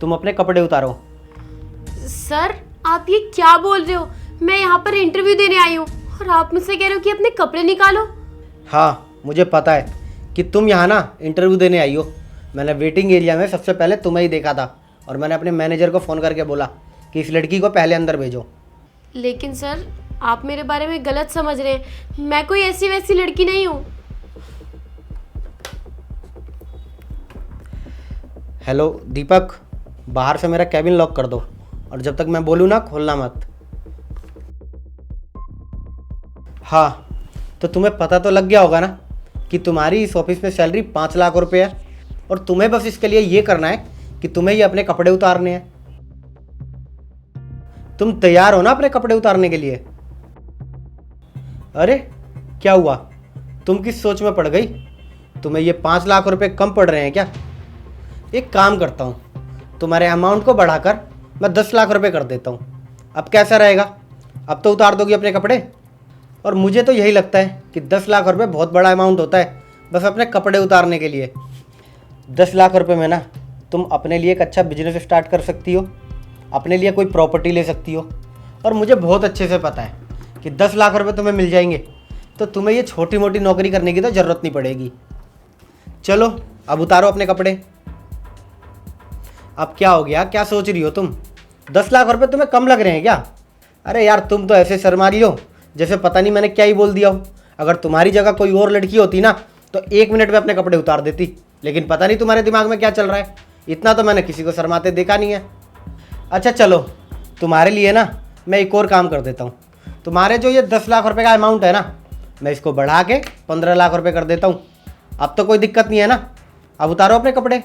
तुम अपने कपड़े उतारो। सर आप ये क्या बोल रहे हो? मैं यहाँ पर इंटरव्यू देने आई हूँ और आप मुझसे कह रहे हो कि अपने कपड़े निकालो। हाँ, मुझे पता है कि तुम यहाँ ना इंटरव्यू देने आई हो। मैंने वेटिंग एरिया में सबसे पहले तुम्हें ही देखा था और मैंने अपने मैनेजर को फ़ोन करके बोला कि इस लड़की को पहले अंदर भेजो। लेकिन सर आप मेरे बारे में गलत समझ रहे हैं। मैं कोई ऐसी वैसी लड़की नहीं हूँ। हेलो दीपक, बाहर से मेरा कैबिन लॉक कर दो और जब तक मैं बोलूँ ना खोलना मत। हाँ, तो तुम्हें पता तो लग गया होगा ना कि तुम्हारी इस ऑफिस में सैलरी 5 लाख रुपए है और तुम्हें बस इसके लिए ये करना है कि तुम्हें ये अपने कपड़े उतारने हैं। तुम तैयार हो ना अपने कपड़े उतारने के लिए? अरे क्या हुआ, तुम किस सोच में पड़ गई? तुम्हें ये 5 लाख रुपए कम पड़ रहे हैं क्या? एक काम करता हूँ, तुम्हारे अमाउंट को बढ़ाकर मैं 10 लाख रुपए कर देता हूँ। अब कैसा रहेगा? अब तो उतार दोगी अपने कपड़े? और मुझे तो यही लगता है कि 10 लाख रुपए बहुत बड़ा अमाउंट होता है बस अपने कपड़े उतारने के लिए। 10 लाख रुपए में ना तुम अपने लिए एक अच्छा बिजनेस स्टार्ट कर सकती हो, अपने लिए कोई प्रॉपर्टी ले सकती हो। और मुझे बहुत अच्छे से पता है कि 10 लाख रुपए तुम्हें मिल जाएंगे तो तुम्हें ये छोटी मोटी नौकरी करने की तो ज़रूरत नहीं पड़ेगी। चलो अब उतारो अपने कपड़े। अब क्या हो गया, क्या सोच रही हो तुम? 10 लाख रुपए तुम्हें कम लग रहे हैं क्या? अरे यार, तुम तो ऐसे शर्मा रही हो जैसे पता नहीं मैंने क्या ही बोल दिया हो। अगर तुम्हारी जगह कोई और लड़की होती ना तो 1 मिनट में अपने कपड़े उतार देती, लेकिन पता नहीं तुम्हारे दिमाग में क्या चल रहा है। इतना तो मैंने किसी को शर्माते देखा नहीं है। अच्छा चलो, तुम्हारे लिए ना मैं एक और काम कर देता हूँ। तुम्हारे जो ये 10 लाख रुपए का अमाउंट है ना, मैं इसको बढ़ा के 15 लाख रुपए कर देता हूँ। अब तो कोई दिक्कत नहीं है ना? अब उतारो अपने कपड़े।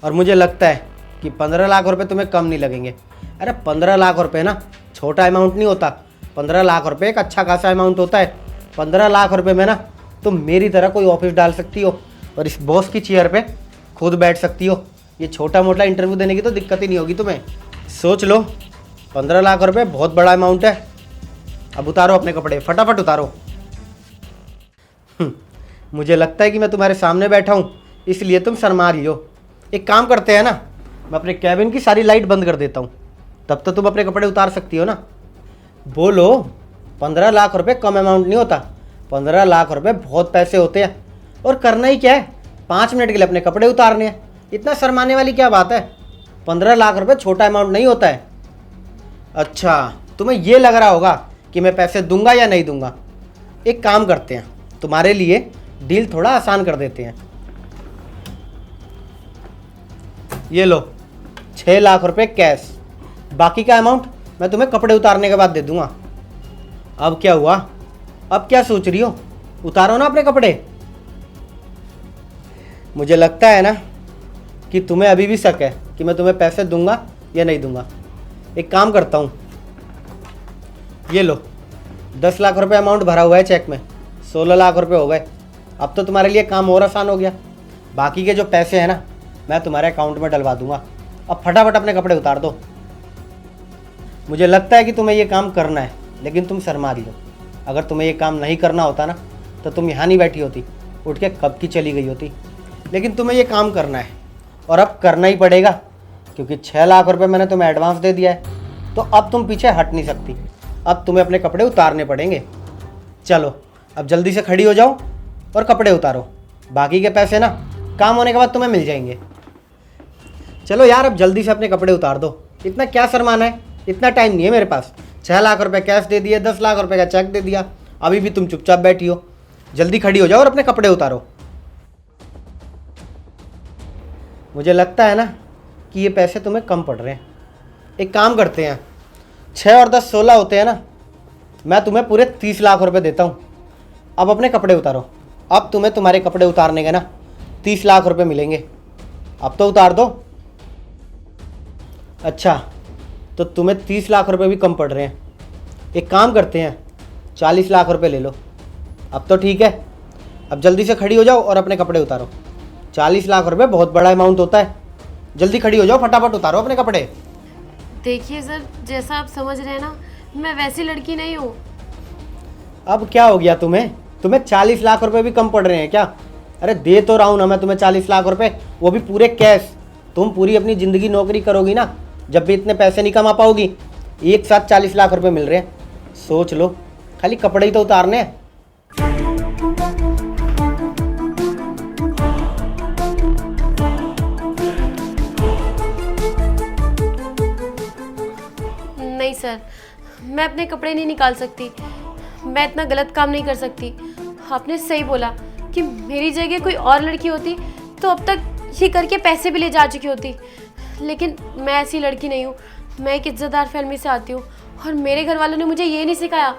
और मुझे लगता है कि 15 लाख रुपए तुम्हें कम नहीं लगेंगे। अरे 15 लाख रुपए ना छोटा अमाउंट नहीं होता। 15 लाख रुपए एक अच्छा खासा अमाउंट होता है। 15 लाख रुपए में ना तुम मेरी तरह कोई ऑफिस डाल सकती हो और इस बॉस की चेयर पे खुद बैठ सकती हो। ये छोटा मोटा इंटरव्यू देने की तो दिक्कत ही नहीं होगी तुम्हें। सोच लो, 15 लाख रुपए बहुत बड़ा अमाउंट है। अब उतारो अपने कपड़े, फटाफट उतारो। मुझे लगता है कि मैं तुम्हारे सामने बैठा हूँ इसलिए तुम शर्मा रही हो। एक काम करते हैं ना, मैं अपने कैबिन की सारी लाइट बंद कर देता हूँ, तब तो तुम अपने कपड़े उतार सकती हो ना। बोलो, 15 लाख रुपए कम अमाउंट नहीं होता। 15 लाख रुपए बहुत पैसे होते हैं। और करना ही क्या है, 5 मिनट के लिए अपने कपड़े उतारने हैं। इतना शर्माने वाली क्या बात है? 15 लाख रुपए छोटा अमाउंट नहीं होता है। अच्छा, तुम्हें ये लग रहा होगा कि मैं पैसे दूंगा या नहीं दूंगा। एक काम करते हैं, तुम्हारे लिए डील थोड़ा आसान कर देते हैं। ये लो 6 लाख रुपए कैश, बाकी का अमाउंट मैं तुम्हें कपड़े उतारने के बाद दे दूंगा। अब क्या हुआ, अब क्या सोच रही हो? उतारो ना अपने कपड़े। मुझे लगता है ना कि तुम्हें अभी भी शक है कि मैं तुम्हें पैसे दूंगा या नहीं दूंगा। एक काम करता हूँ, ये लो 10 लाख रुपए अमाउंट भरा हुआ है चेक में, 16 लाख रुपए हो गए। अब तो तुम्हारे लिए काम और आसान हो गया। बाकी के जो पैसे हैं ना मैं तुम्हारे अकाउंट में डलवा दूंगा। अब फटाफट अपने कपड़े उतार दो। मुझे लगता है कि तुम्हें ये काम करना है, लेकिन तुम शर्मा रही हो। अगर तुम्हें ये काम नहीं करना होता ना तो तुम यहाँ नहीं बैठी होती, उठ के कब की चली गई होती। लेकिन तुम्हें ये काम करना है और अब करना ही पड़ेगा, क्योंकि 6 लाख रुपए मैंने तुम्हें एडवांस दे दिया है। तो अब तुम पीछे हट नहीं सकती। अब तुम्हें अपने कपड़े उतारने पड़ेंगे। चलो अब जल्दी से खड़ी हो जाओ और कपड़े उतारो। बाकी के पैसे ना काम होने के बाद तुम्हें मिल जाएंगे। चलो यार, अब जल्दी से अपने कपड़े उतार दो। इतना क्या शर्माना है, इतना टाइम नहीं है मेरे पास। 6 लाख रुपए कैश दे दिए, 10 लाख रुपए का चेक दे दिया, अभी भी तुम चुपचाप बैठी हो। जल्दी खड़ी हो जाओ और अपने कपड़े उतारो। मुझे लगता है ना कि ये पैसे तुम्हें कम पड़ रहे हैं। एक काम करते हैं, 6 और 10 16 होते हैं ना, मैं तुम्हें पूरे 30 लाख रुपए देता हूँ। अब अपने कपड़े उतारो। अब तुम्हें तुम्हारे कपड़े उतारने के ना 30 लाख रुपए मिलेंगे। अब तो उतार दो। अच्छा, तो तुम्हें 30 लाख रुपए भी कम पड़ रहे हैं। एक काम करते हैं, 40 लाख रुपए ले लो। अब तो ठीक है। अब जल्दी से खड़ी हो जाओ और अपने कपड़े उतारो। 40 लाख रुपए बहुत बड़ा अमाउंट होता है। जल्दी खड़ी हो जाओ, फटाफट उतारो अपने कपड़े। देखिए सर, जैसा आप समझ रहे हैं ना, मैं वैसी लड़की नहीं हूँ। अब क्या हो गया तुम्हें? तुम्हें 40 लाख रुपए भी कम पड़ रहे हैं क्या? अरे दे तो रहा हूँ ना मैं तुम्हें 40 लाख रुपए, वो भी पूरे कैश। तुम पूरी अपनी ज़िंदगी नौकरी करोगी ना, जब भी इतने पैसे नहीं कमा पाओगी। एक साथ 40 लाख रुपए मिल रहे हैं, सोच लो। खाली कपड़े ही तो उतारने हैं। नहीं सर, मैं अपने कपड़े नहीं निकाल सकती। मैं इतना गलत काम नहीं कर सकती। आपने सही बोला कि मेरी जगह कोई और लड़की होती तो अब तक ये करके पैसे भी ले जा चुकी होती। लेकिन मैं ऐसी लड़की नहीं हूँ। मैं एक इज्जतदार फैमिली से आती हूँ और मेरे घर वालों ने मुझे ये नहीं सिखाया।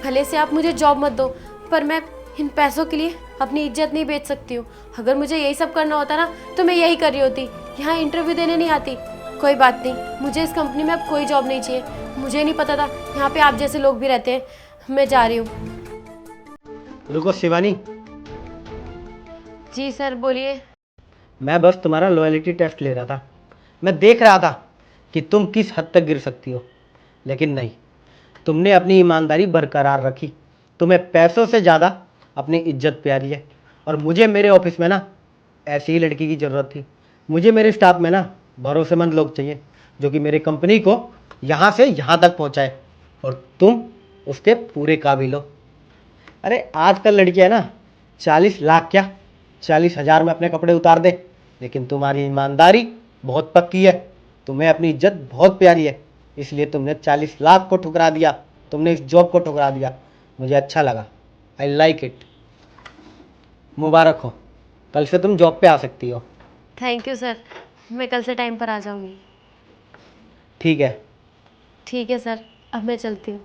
भले से आप मुझे जॉब मत दो, पर मैं इन पैसों के लिए अपनी इज्जत नहीं बेच सकती हूँ। अगर मुझे यही सब करना होता ना तो मैं यही कर रही होती। यहाँ इंटरव्यू देने नहीं आती। कोई बात नहीं, मुझे इस कंपनी में अब कोई जॉब नहीं चाहिए। मुझे नहीं पता था यहाँ पे आप जैसे लोग भी रहते हैं। मैं जा रही हूँ। रुको शिवानी, जी सर, बोलिए। मैं बस तुम्हारा लॉयल्टी टेस्ट ले रहा था। मैं देख रहा था कि तुम किस हद तक गिर सकती हो, लेकिन नहीं, तुमने अपनी ईमानदारी बरकरार रखी। तुम्हें पैसों से ज़्यादा अपनी इज्जत प्यारी है। और मुझे मेरे ऑफिस में ना ऐसी ही लड़की की ज़रूरत थी। मुझे मेरे स्टाफ में ना भरोसेमंद लोग चाहिए, जो कि मेरी कंपनी को यहाँ से यहाँ तक पहुँचाए। और तुम उसके पूरे काबिल हो। अरे आजकल लड़कियाँ ना 40 लाख क्या 40,000 में अपने कपड़े उतार दे, लेकिन तुम्हारी ईमानदारी बहुत पक्की है। तुम्हें अपनी इज्जत बहुत प्यारी है, इसलिए तुमने 40 लाख को ठुकरा दिया। तुमने इस जॉब को ठुकरा दिया। मुझे अच्छा लगा। I like it. मुबारक हो, कल से तुम जॉब पे आ सकती हो। थैंक यू सर, मैं कल से टाइम पर आ जाऊँगी। ठीक है। ठीक है सर, अब मैं चलती हूँ।